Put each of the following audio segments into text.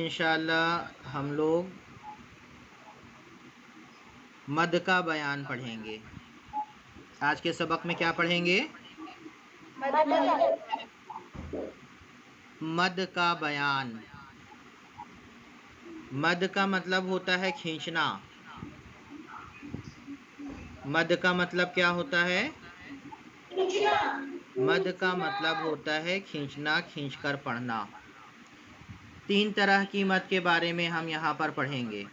انشاءاللہ ہم لوگ مد کا بیان پڑھیں گے۔ آج کے سبق میں کیا پڑھیں گے؟ مد کا بیان۔ مد کا مطلب ہوتا ہے کھینچنا۔ مد کا مطلب کیا ہوتا ہے؟ مد کا مطلب ہوتا ہے کھینچنا، کھینچ کر پڑھنا۔ 3 طرح کی مد کے بارے میں ہم یہاں پر پڑھیں گے۔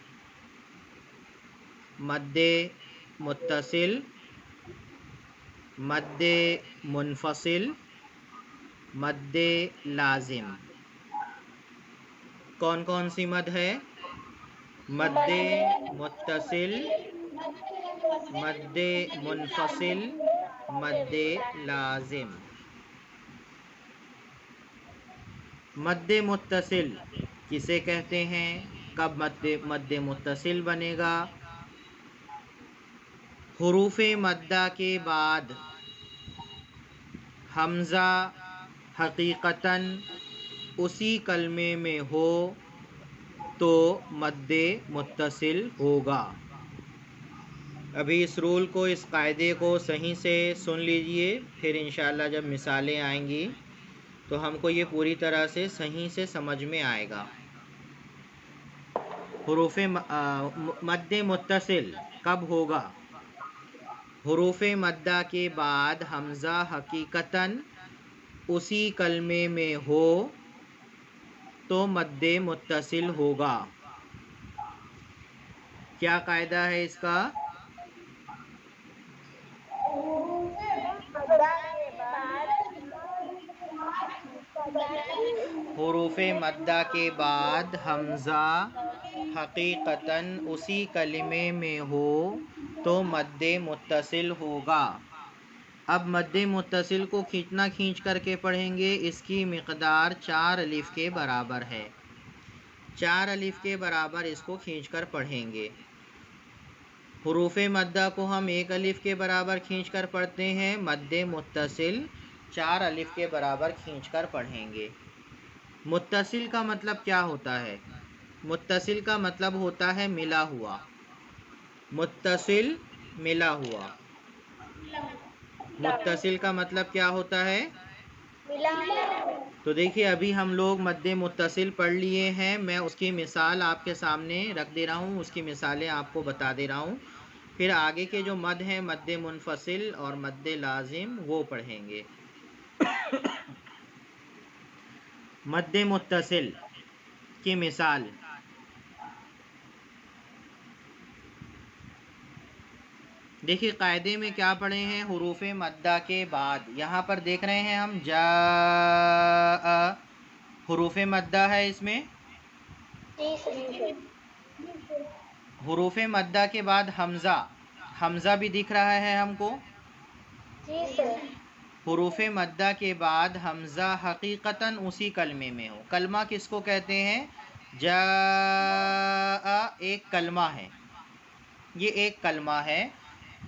مد متصل، مد منفصل، مد لازم۔ کون کون سی مد ہے؟ مد متصل، مد منفصل، مد لازم۔ مد متصل کسے کہتے ہیں؟ کب مد متصل بنے گا؟ حروف مدہ کے بعد حمزہ حقیقتاً اسی کلمے میں ہو تو مد متصل ہوگا۔ ابھی اس رول کو، اس قاعدے کو صحیح سے سن لیجئے، پھر انشاءاللہ جب مثالیں آئیں گی تو ہم کو یہ پوری طرح سے صحیح سے سمجھ میں آئے گا۔ حروف مد متصل کب ہوگا؟ حروف مدہ کے بعد حمزہ حقیقتاً اسی کلمے میں ہو تو مد متصل ہوگا۔ کیا قاعدہ ہے اس کا؟ حروف مدہ کے بعد حمزہ حقیقتاً اسی کلمے میں ہو تو مد متصل ہوگا۔ اب مد متصل کو کھینچنا کھینچ کر کے پڑھیں گے۔ اس کی مقدار 4 الف کے برابر ہے۔ 4 الف کے برابر اس کو کھینچ کر پڑھیں گے۔ حروف مدہ کو ہم 1 الف کے برابر کھینچ کر پڑھتے ہیں، مد متصل 4 الف کے برابر کھینچ کر پڑھیں گے۔ متصل کا مطلب کیا ہوتا ہے؟ متصل کا مطلب ہوتا ہے ملا ہوا۔ متصل ملا ہوا۔ متصل کا مطلب کیا ہوتا ہے؟ تو دیکھیے ابھی ہم لوگ مد متصل پڑھ لیے ہیں، میں اس کی مثال آپ کے سامنے رکھ دے رہا ہوں، اس کی مثالیں آپ کو بتا دے رہا ہوں، پھر آگے کے جو مد ہیں مد منفصل اور مد لازم وہ پڑھیں گے۔ مد متصل کی مثال، دیکھیے قاعدے میں کیا پڑھے ہیں؟ حروف مدہ کے بعد، یہاں پر دیکھ رہے ہیں ہم جاء، حروف مدہ ہے اس میں۔ حروف مدہ کے بعد حمزہ، حمزہ بھی دکھ رہا ہے ہم کو۔ حروف مدہ کے بعد حمزہ حقیقتاً اسی کلمے میں ہو۔ کلمہ کس کو کہتے ہیں؟ جاء ایک کلمہ ہے، یہ ایک کلمہ ہے،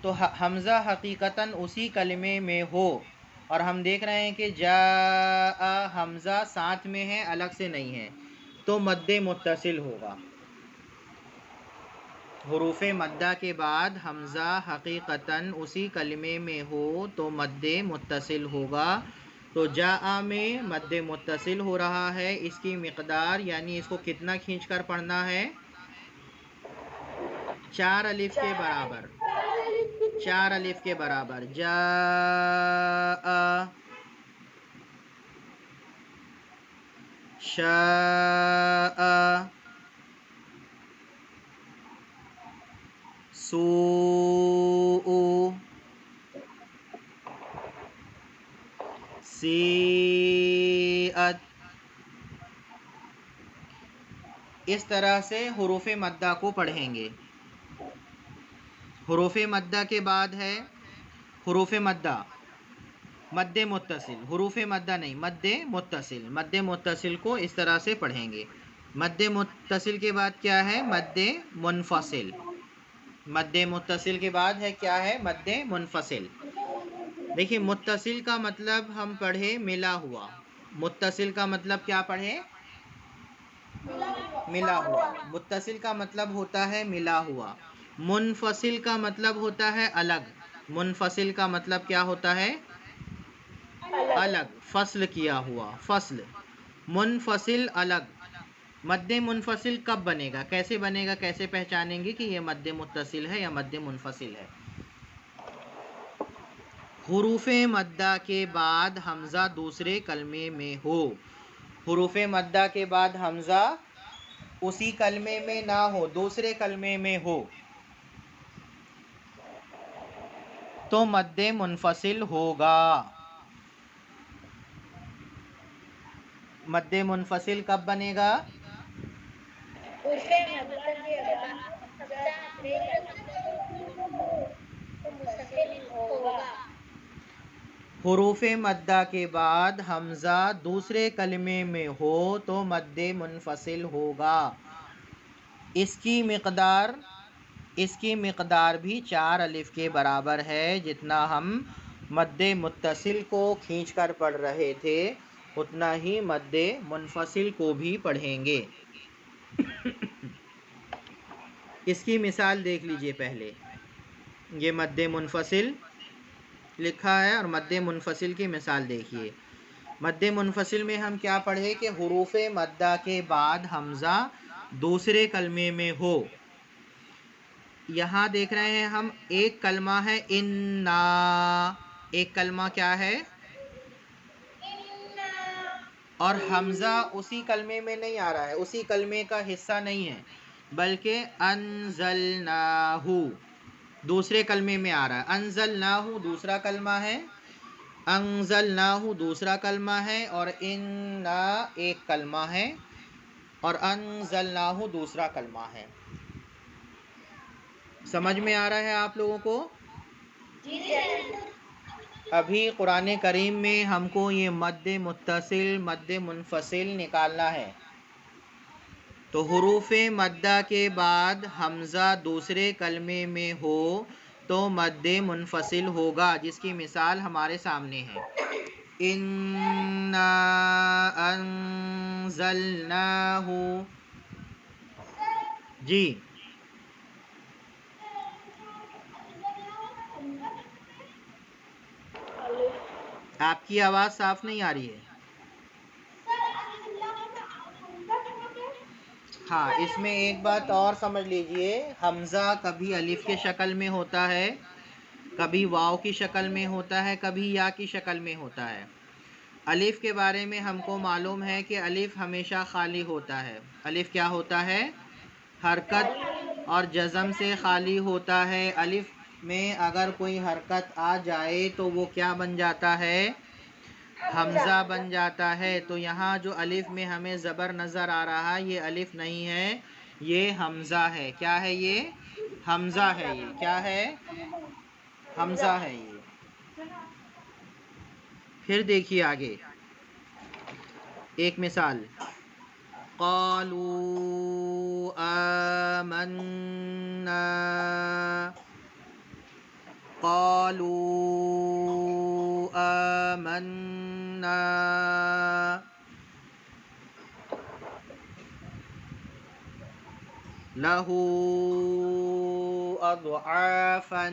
تو حمزہ حقیقتاً اسی کلمے میں ہو، اور ہم دیکھ رہے ہیں کہ جاء حمزہ ساتھ میں ہے، الگ سے نہیں ہے، تو مد متصل ہوگا۔ حروف مدہ کے بعد حمزہ حقیقتاً اسی کلمے میں ہو تو مد متصل ہوگا۔ تو جاء میں مد متصل ہو رہا ہے، اس کی مقدار یعنی اس کو کتنا کھینچ کر پڑھنا ہے؟ 4 الف کے برابر۔ 4 الف کے برابر جاء، شاء، سوء، سیئت، اس طرح سے حروف مدہ کو پڑھیں گے۔ حروف مدہ کے بعد ہے حروف مدہ مد متصل، حروف مدہ نہیں، مد متصل، مد متصل کو اس طرح سے پڑھیں گے۔ مد متصل کے بعد کیا ہے؟ مد منفصل۔ مد متصل کے بعد ہے کیا ہے؟ مد منفصل۔ دیکھیں متصل کا مطلب ہم پڑھے ملا ہوا، متصل کا مطلب کیا پڑھے؟ ملا ہوا. متصل کا مطلب ہوتا ہے ملا ہوا. منفصل کا مطلب ہوتا ہے الگ. منفصل کا مطلب کیا ہوتا ہے؟ الگ، فصل کیا ہوا، فصل. منفصل الگ. مد منفصل کب بنے گا، کیسے بنے گا، کیسے پہچانیں گے کہ یہ مد متصل ہے یا مد منفصل ہے؟ حروف مدہ کے بعد حمزہ دوسرے کلمے میں ہو. حروف مدہ کے بعد حمزہ اسی کلمے میں نہ ہو، دوسرے کلمے میں ہو تو مد منفصل ہوگا. مد منفصل کب بنے گا؟ حروف مدہ کے بعد حمزہ دوسرے کلمے میں ہو تو مد منفصل ہوگا. اس کی مقدار بھی 4 الف کے برابر ہے. جتنا ہم مد متصل کو کھینچ کر پڑھ رہے تھے اتنا ہی مد منفصل کو بھی پڑھیں گے. اس کی مثال دیکھ لیجئے پہلے. یہ مد منفصل لکھا ہے اور مد منفصل کی مثال دیکھیے. مد منفصل میں ہم کیا پڑھے کہ حروف مدہ کے بعد حمزہ دوسرے کلمے میں ہو. یہاں دیکھ رہے ہیں ہم ایک کلمہ ہے انا، ایک کلمہ کیا ہے؟ اور حمزہ اسی کلمے میں نہیں آ رہا ہے، اسی کلمے کا حصہ نہیں ہے بلکہ انزلناہ دوسرے کلمے میں آ رہا ہے. انزلناہ دوسرا کلمہ ہے، انزلناہ دوسرا کلمہ ہے، اور انا ایک کلمہ ہے اور انزلناہ دوسرا کلمہ ہے. سمجھ میں آ رہا ہے آپ لوگوں کو؟ ابھی قرآن کریم میں ہم کو یہ مد متصل مد منفصل نکالنا ہے. تو حروف مدہ کے بعد حمزہ دوسرے کلمے میں ہو تو مد منفصل ہوگا، جس کی مثال ہمارے سامنے ہے. اِنَّا أَنزَلْنَاهُ. جی آپ کی آواز صاف نہیں آ رہی ہے. ہاں، اس میں ایک بات اور سمجھ لیجئے، حمزہ کبھی الف کے شکل میں ہوتا ہے، کبھی واو کی شکل میں ہوتا ہے، کبھی یا کی شکل میں ہوتا ہے. الف کے بارے میں ہم کو معلوم ہے کہ الف ہمیشہ خالی ہوتا ہے. الف کیا ہوتا ہے؟ حرکت اور جزم سے خالی ہوتا ہے. الف میں اگر کوئی حرکت آ جائے تو وہ کیا بن جاتا ہے؟ حمزہ بن جاتا ہے. تو یہاں جو الف میں ہمیں زبر نظر آ رہا ہے یہ الف نہیں ہے، یہ حمزہ ہے. کیا ہے یہ؟ حمزہ ہے. یہ کیا ہے؟ حمزہ ہے. یہ پھر دیکھیے آگے ایک مثال. قالوا آمنا، قالوا آمنا. لَهُ أَضْعَافًا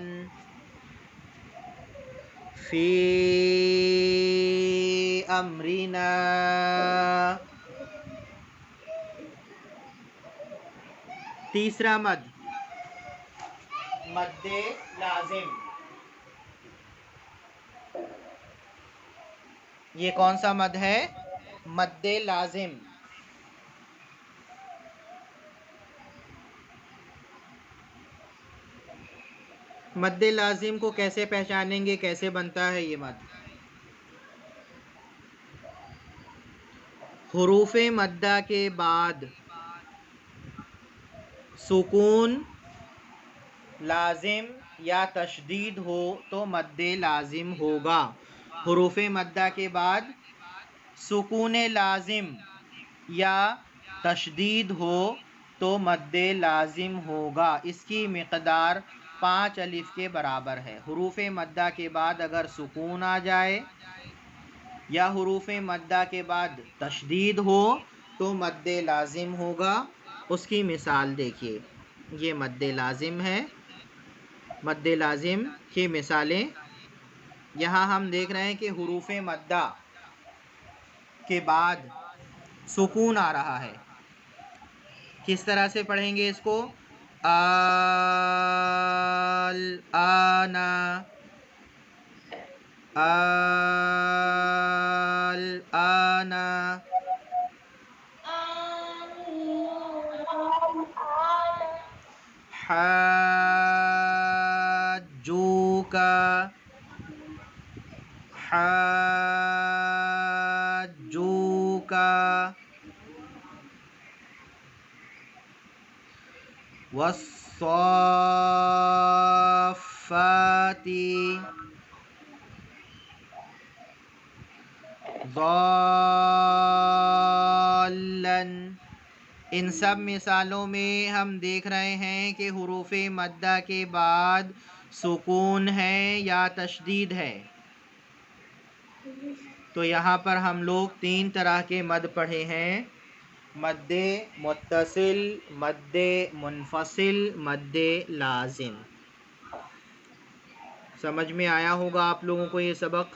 فِي أَمْرِنَا. تیسرا مد، مد لازم. یہ کون سا مد ہے؟ مد لازم. مد لازم کو کیسے پہچانیں گے، کیسے بنتا ہے یہ مد؟ حروف مدہ کے بعد سکون لازم یا تشدید ہو تو مد لازم ہوگا. حروف مدہ کے بعد سکون لازم یا تشدید ہو تو مد لازم ہوگا. اس کی مقدار 5 الف کے برابر ہے. حروف مدہ کے بعد اگر سکون آ جائے یا حروف مدہ کے بعد تشدید ہو تو مد لازم ہوگا، اس کی مثال دیکھیے، یہ مد لازم ہے. مد لازم کی مثالیں یہاں ہم دیکھ رہے ہیں کہ حروف مدہ کے بعد سکون آ رہا ہے. کس طرح سے پڑھیں گے اس کو؟ آنا، آنا، حاجوکا، حاجوکا، والصافات ضالن. ان سب مثالوں میں ہم دیکھ رہے ہیں کہ حروف مدہ کے بعد سکون ہے یا تشدید ہے. تو یہاں پر ہم لوگ 3 طرح کے مد پڑھے ہیں: مد متصل، مد منفصل، مد لازم. سمجھ میں آیا ہوگا آپ لوگوں کو یہ سبق؟